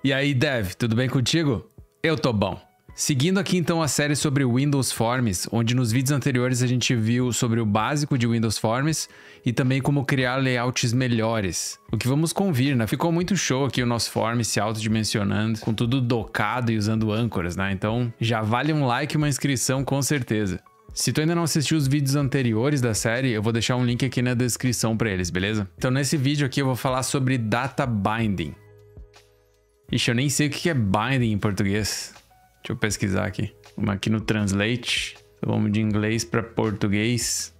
E aí, Dev, tudo bem contigo? Eu tô bom. Seguindo aqui então a série sobre Windows Forms, onde nos vídeos anteriores a gente viu sobre o básico de Windows Forms e também como criar layouts melhores. O que vamos convir, né? Ficou muito show aqui o nosso form se autodimensionando, com tudo docado e usando âncoras, né? Então já vale um like e uma inscrição com certeza. Se tu ainda não assistiu os vídeos anteriores da série, eu vou deixar um link aqui na descrição para eles, beleza? Então nesse vídeo aqui eu vou falar sobre Data Binding. Ixi, eu nem sei o que é binding em português. Deixa eu pesquisar aqui. Vamos aqui no Translate. Então, vamos de inglês para português.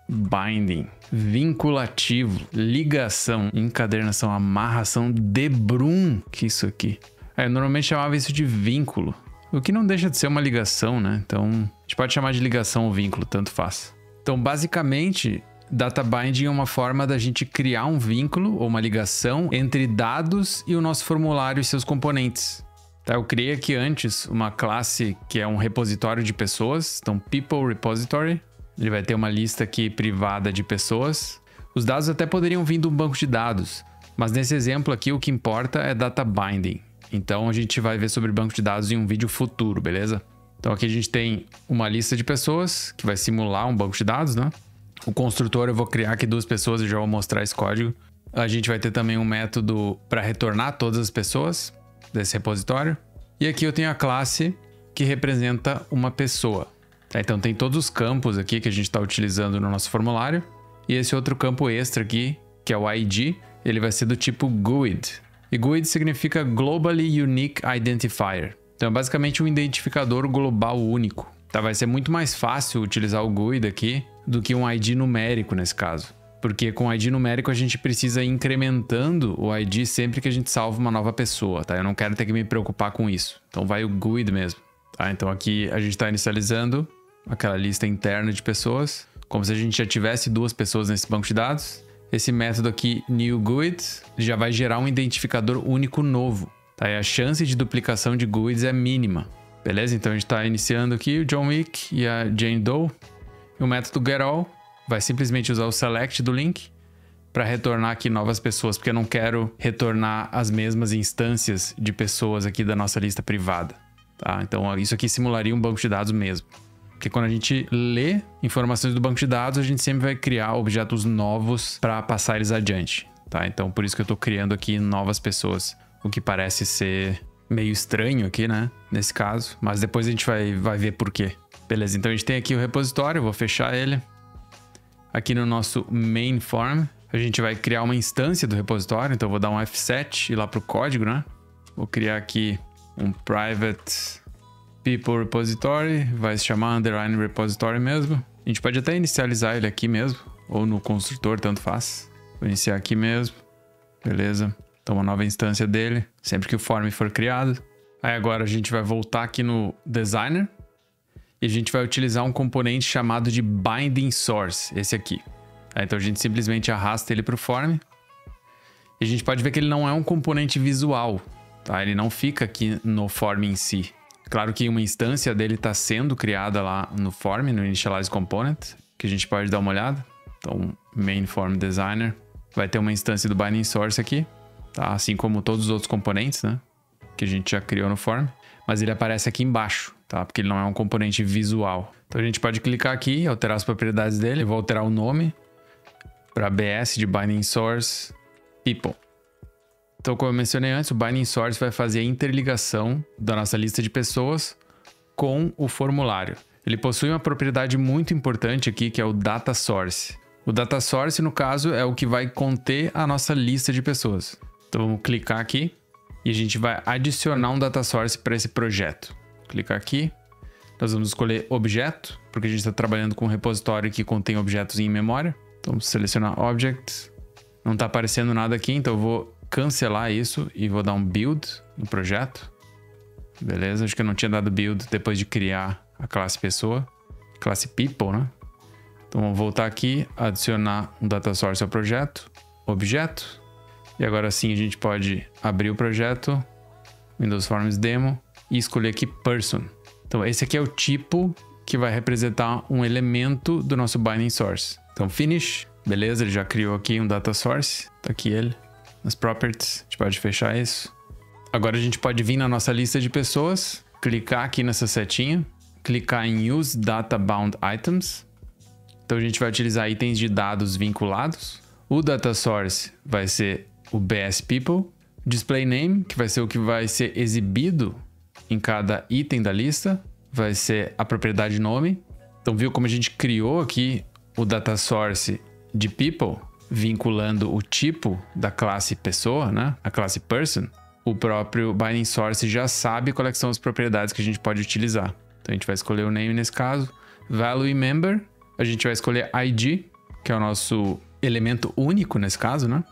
Binding. Vinculativo. Ligação. Encadernação. Amarração. Debrum. Que isso aqui? Eu normalmente chamava isso de vínculo. O que não deixa de ser uma ligação, né? Então, a gente pode chamar de ligação ou vínculo, tanto faz. Então, basicamente, Data Binding é uma forma da gente criar um vínculo ou uma ligação entre dados e o nosso formulário e seus componentes. Tá, eu criei aqui antes uma classe que é um repositório de pessoas. Então, People Repository. Ele vai ter uma lista aqui privada de pessoas. Os dados até poderiam vir de um banco de dados, mas nesse exemplo aqui o que importa é Data Binding. Então, a gente vai ver sobre banco de dados em um vídeo futuro, beleza? Então, aqui a gente tem uma lista de pessoas que vai simular um banco de dados, né? O construtor, eu vou criar aqui 2 pessoas e já vou mostrar esse código. A gente vai ter também um método para retornar todas as pessoas desse repositório. E aqui eu tenho a classe que representa uma pessoa. Tá, então tem todos os campos aqui que a gente está utilizando no nosso formulário. E esse outro campo extra aqui, que é o ID, ele vai ser do tipo GUID. E GUID significa Globally Unique Identifier. Então é basicamente um identificador global único. Tá, vai ser muito mais fácil utilizar o GUID aqui do que um ID numérico nesse caso. Porque com ID numérico a gente precisa ir incrementando o ID sempre que a gente salva uma nova pessoa, tá? Eu não quero ter que me preocupar com isso. Então vai o GUID mesmo, tá? Então aqui a gente está inicializando aquela lista interna de pessoas, como se a gente já tivesse 2 pessoas nesse banco de dados. Esse método aqui, newGUID, já vai gerar um identificador único novo, tá? E a chance de duplicação de GUIDs é mínima. Beleza? Então a gente está iniciando aqui o John Wick e a Jane Doe. E o método getAll vai simplesmente usar o select do link para retornar aqui novas pessoas, porque eu não quero retornar as mesmas instâncias de pessoas aqui da nossa lista privada. Tá? Então isso aqui simularia um banco de dados mesmo. Porque quando a gente lê informações do banco de dados, a gente sempre vai criar objetos novos para passar eles adiante. Tá? Então por isso que eu estou criando aqui novas pessoas, o que parece ser meio estranho aqui, né? Nesse caso. Mas depois a gente vai ver por quê. Beleza, então a gente tem aqui o repositório. Eu vou fechar ele. Aqui no nosso main form, a gente vai criar uma instância do repositório. Então eu vou dar um F7 e ir lá pro código, né? Vou criar aqui um private people repository. Vai se chamar underline repository mesmo. A gente pode até inicializar ele aqui mesmo. Ou no construtor, tanto faz. Vou iniciar aqui mesmo. Beleza. Então uma nova instância dele, sempre que o form for criado. Aí agora a gente vai voltar aqui no designer e a gente vai utilizar um componente chamado de binding source, esse aqui. Aí, então a gente simplesmente arrasta ele para o form e a gente pode ver que ele não é um componente visual, tá? Ele não fica aqui no form em si. Claro que uma instância dele está sendo criada lá no form, no initialize component, que a gente pode dar uma olhada. Então main form designer vai ter uma instância do binding source aqui. Tá? Assim como todos os outros componentes, né? Que a gente já criou no form. Mas ele aparece aqui embaixo, tá? Porque ele não é um componente visual. Então a gente pode clicar aqui, alterar as propriedades dele. Eu vou alterar o nome para BS de Binding Source People. Então, como eu mencionei antes, o Binding Source vai fazer a interligação da nossa lista de pessoas com o formulário. Ele possui uma propriedade muito importante aqui, que é o Data Source. O Data Source, no caso, é o que vai conter a nossa lista de pessoas. Então vamos clicar aqui e a gente vai adicionar um data source para esse projeto. Clicar aqui, nós vamos escolher objeto, porque a gente está trabalhando com um repositório que contém objetos em memória. Então vamos selecionar object, não está aparecendo nada aqui, então eu vou cancelar isso e vou dar um build no projeto. Beleza, acho que eu não tinha dado build depois de criar a classe pessoa, classe people, né? Então vamos voltar aqui, adicionar um data source ao projeto, objeto. E agora sim a gente pode abrir o projeto, Windows Forms Demo, e escolher aqui Person. Então esse aqui é o tipo que vai representar um elemento do nosso Binding Source. Então Finish, beleza, ele já criou aqui um Data Source, tá aqui ele, nas Properties, a gente pode fechar isso. Agora a gente pode vir na nossa lista de pessoas, clicar aqui nessa setinha, clicar em Use Data Bound Items. Então a gente vai utilizar itens de dados vinculados. O Data Source vai ser o BS People. Display Name, que vai ser o que vai ser exibido em cada item da lista, vai ser a propriedade nome. Então viu como a gente criou aqui o Data Source de People, vinculando o tipo da classe pessoa, né? A classe Person. O próprio Binding Source já sabe quais são as propriedades que a gente pode utilizar. Então a gente vai escolher o name nesse caso. Value Member, a gente vai escolher ID, que é o nosso elemento único nesse caso, né?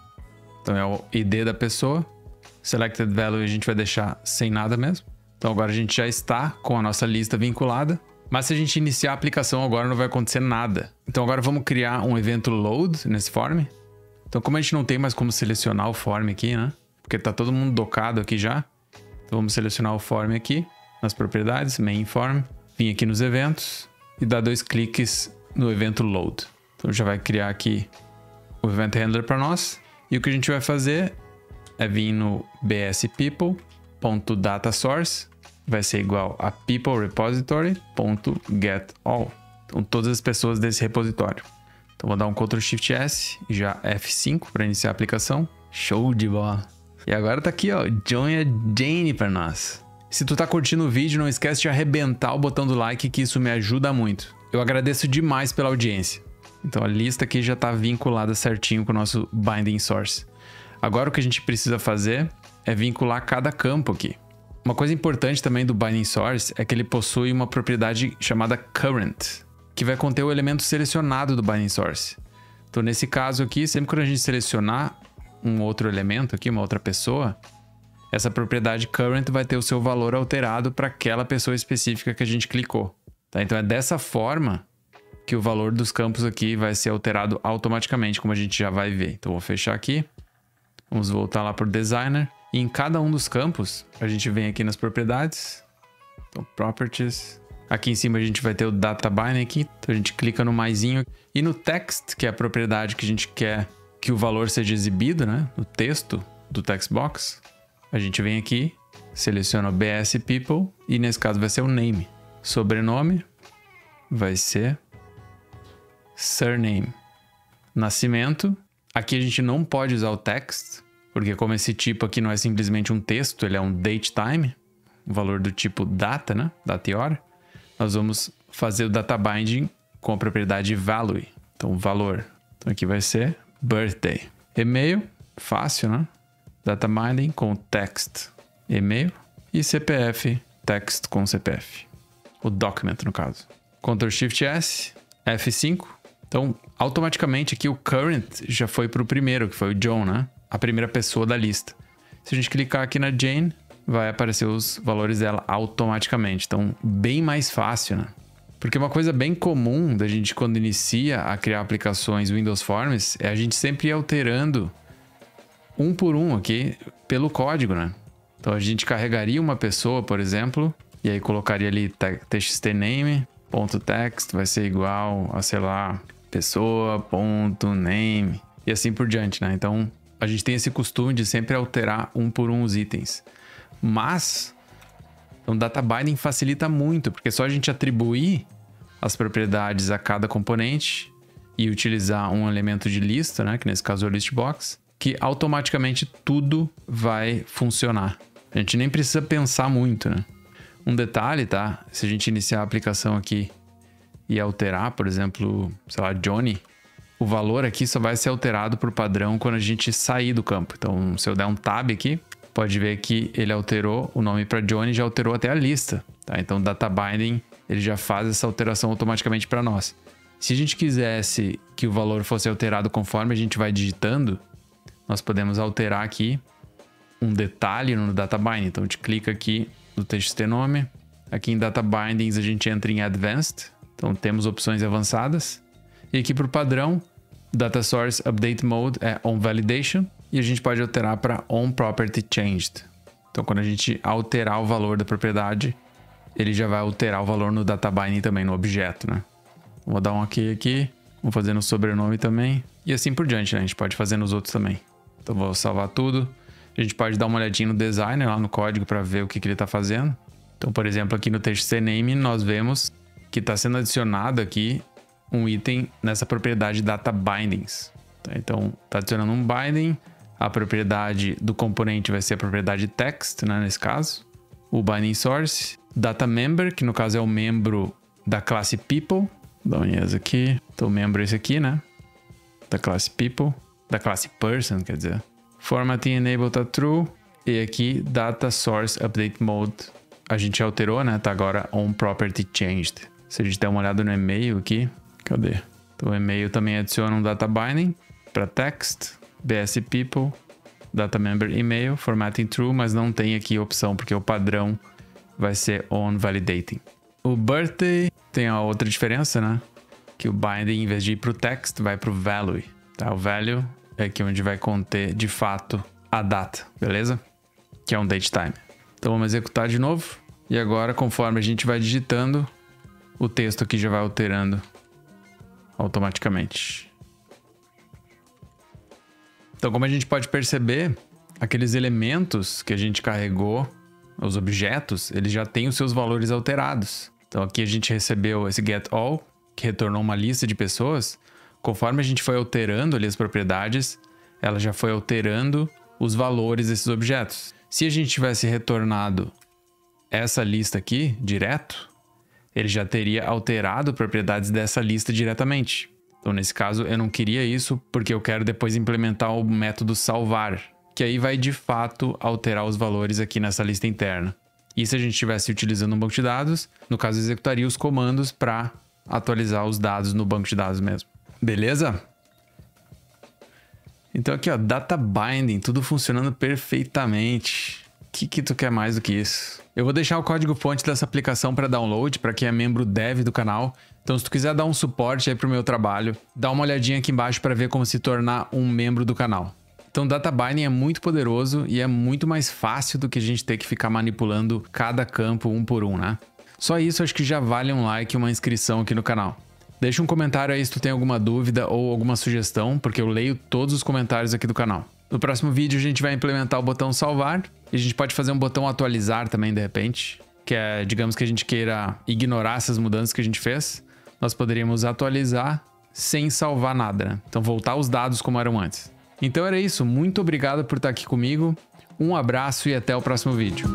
Então é o ID da pessoa. Selected Value a gente vai deixar sem nada mesmo. Então agora a gente já está com a nossa lista vinculada. Mas se a gente iniciar a aplicação agora não vai acontecer nada. Então agora vamos criar um evento load nesse form. Então como a gente não tem mais como selecionar o form aqui, né? Porque tá todo mundo docado aqui já. Então vamos selecionar o form aqui, nas propriedades, main form. Vim aqui nos eventos e dar 2 cliques no evento load. Então já vai criar aqui o event handler para nós. E o que a gente vai fazer é vir no bspeople.dataSource, vai ser igual a peopleRepository.getAll. Então todas as pessoas desse repositório. Então vou dar um Ctrl+Shift+S e já F5 para iniciar a aplicação. Show de bola! E agora tá aqui, ó, John e a Jane para nós. Se tu tá curtindo o vídeo, não esquece de arrebentar o botão do like, que isso me ajuda muito. Eu agradeço demais pela audiência. Então a lista aqui já tá vinculada certinho com o nosso Binding Source. Agora o que a gente precisa fazer é vincular cada campo aqui. Uma coisa importante também do Binding Source é que ele possui uma propriedade chamada Current, que vai conter o elemento selecionado do Binding Source. Então nesse caso aqui, sempre que a gente selecionar um outro elemento aqui, uma outra pessoa, essa propriedade Current vai ter o seu valor alterado para aquela pessoa específica que a gente clicou. Tá? Então é dessa forma que o valor dos campos aqui vai ser alterado automaticamente, como a gente já vai ver. Então vou fechar aqui. Vamos voltar lá para o Designer. E em cada um dos campos, a gente vem aqui nas propriedades. Então, Properties. Aqui em cima a gente vai ter o Data Binding aqui. Então a gente clica no maisinho. E no Text, que é a propriedade que a gente quer que o valor seja exibido, né? No texto do text box. A gente vem aqui, seleciona o BS People. E nesse caso vai ser o Name. Sobrenome vai ser Surname. Nascimento. Aqui a gente não pode usar o text, porque como esse tipo aqui não é simplesmente um texto, ele é um date time, um valor do tipo data, né? Data e hora. Nós vamos fazer o data binding com a propriedade value. Então, valor. Então, aqui vai ser birthday. E-mail, fácil, né? Data binding com text, e-mail. E CPF, text com CPF. O document, no caso. Ctrl+Shift+S, F5. Então, automaticamente aqui o current já foi para o primeiro, que foi o John, né? A primeira pessoa da lista. Se a gente clicar aqui na Jane, vai aparecer os valores dela automaticamente. Então, bem mais fácil, né? Porque uma coisa bem comum da gente quando inicia a criar aplicações Windows Forms é a gente sempre ir alterando um por um aqui pelo código, né? Então, a gente carregaria uma pessoa, por exemplo, e aí colocaria ali txtname.text vai ser igual a, sei lá, pessoa.name e assim por diante, né? Então, a gente tem esse costume de sempre alterar um por um os itens. Mas, o data binding facilita muito, porque é só a gente atribuir as propriedades a cada componente e utilizar um elemento de lista, né? Que nesse caso é o list box, que automaticamente tudo vai funcionar. A gente nem precisa pensar muito, né? Um detalhe, tá? Se a gente iniciar a aplicação aqui e alterar, por exemplo, sei lá, Johnny, o valor aqui só vai ser alterado por padrão quando a gente sair do campo. Então, se eu der um tab aqui, pode ver que ele alterou o nome para Johnny, já alterou até a lista, tá? Então, o data binding, ele já faz essa alteração automaticamente para nós. Se a gente quisesse que o valor fosse alterado conforme a gente vai digitando, nós podemos alterar aqui um detalhe no data binding. Então, a gente clica aqui no txtnome. Aqui em data bindings a gente entra em advanced. Então, temos opções avançadas. E aqui para o padrão, Data Source Update Mode é On Validation. E a gente pode alterar para On Property Changed. Então, quando a gente alterar o valor da propriedade, ele já vai alterar o valor no Data Binding também, no objeto, né? Vou dar um OK aqui. Vou fazer no sobrenome também. E assim por diante, né? A gente pode fazer nos outros também. Então, vou salvar tudo. A gente pode dar uma olhadinha no designer lá no código para ver o que ele está fazendo. Então, por exemplo, aqui no TXT Name nós vemos que está sendo adicionado aqui um item nessa propriedade Data Bindings. Então, está adicionando um binding. A propriedade do componente vai ser a propriedade text, né, nesse caso. O binding source. Data member, que no caso é o membro da classe people. Dá uma olhada aqui. Então, o membro é esse aqui, né? Da classe people. Da classe person, quer dizer. Formatting enable tá true. E aqui, data source update mode. A gente alterou, né? Tá agora on property changed. Se a gente der uma olhada no e-mail aqui. Cadê? Então, o e-mail também adiciona um data binding para text. BS people. Data member email. Formatting true, mas não tem aqui opção, porque o padrão vai ser on validating. O birthday tem a outra diferença, né? Que o binding, em vez de ir pro text, vai pro value. Tá? O value é aqui onde vai conter, de fato, a data, beleza? Que é um datetime. Então vamos executar de novo. E agora, conforme a gente vai digitando, o texto aqui já vai alterando automaticamente. Então, como a gente pode perceber, aqueles elementos que a gente carregou, os objetos, eles já têm os seus valores alterados. Então aqui a gente recebeu esse getAll, que retornou uma lista de pessoas. Conforme a gente foi alterando ali as propriedades, ela já foi alterando os valores desses objetos. Se a gente tivesse retornado essa lista aqui, direto, ele já teria alterado propriedades dessa lista diretamente. Então nesse caso eu não queria isso, porque eu quero depois implementar o método salvar, que aí vai de fato alterar os valores aqui nessa lista interna. E se a gente estivesse utilizando um banco de dados, no caso executaria os comandos para atualizar os dados no banco de dados mesmo. Beleza? Então aqui ó, data binding, tudo funcionando perfeitamente. O que tu quer mais do que isso? Eu vou deixar o código fonte dessa aplicação para download, para quem é membro dev do canal. Então se tu quiser dar um suporte aí pro meu trabalho, dá uma olhadinha aqui embaixo para ver como se tornar um membro do canal. Então, data binding é muito poderoso e é muito mais fácil do que a gente ter que ficar manipulando cada campo um por um, né? Só isso acho que já vale um like e uma inscrição aqui no canal. Deixa um comentário aí se tu tem alguma dúvida ou alguma sugestão, porque eu leio todos os comentários aqui do canal. No próximo vídeo a gente vai implementar o botão salvar e a gente pode fazer um botão atualizar também de repente, que é, digamos que a gente queira ignorar essas mudanças que a gente fez, nós poderíamos atualizar sem salvar nada, né? Então voltar os dados como eram antes. Então era isso, muito obrigado por estar aqui comigo, um abraço e até o próximo vídeo.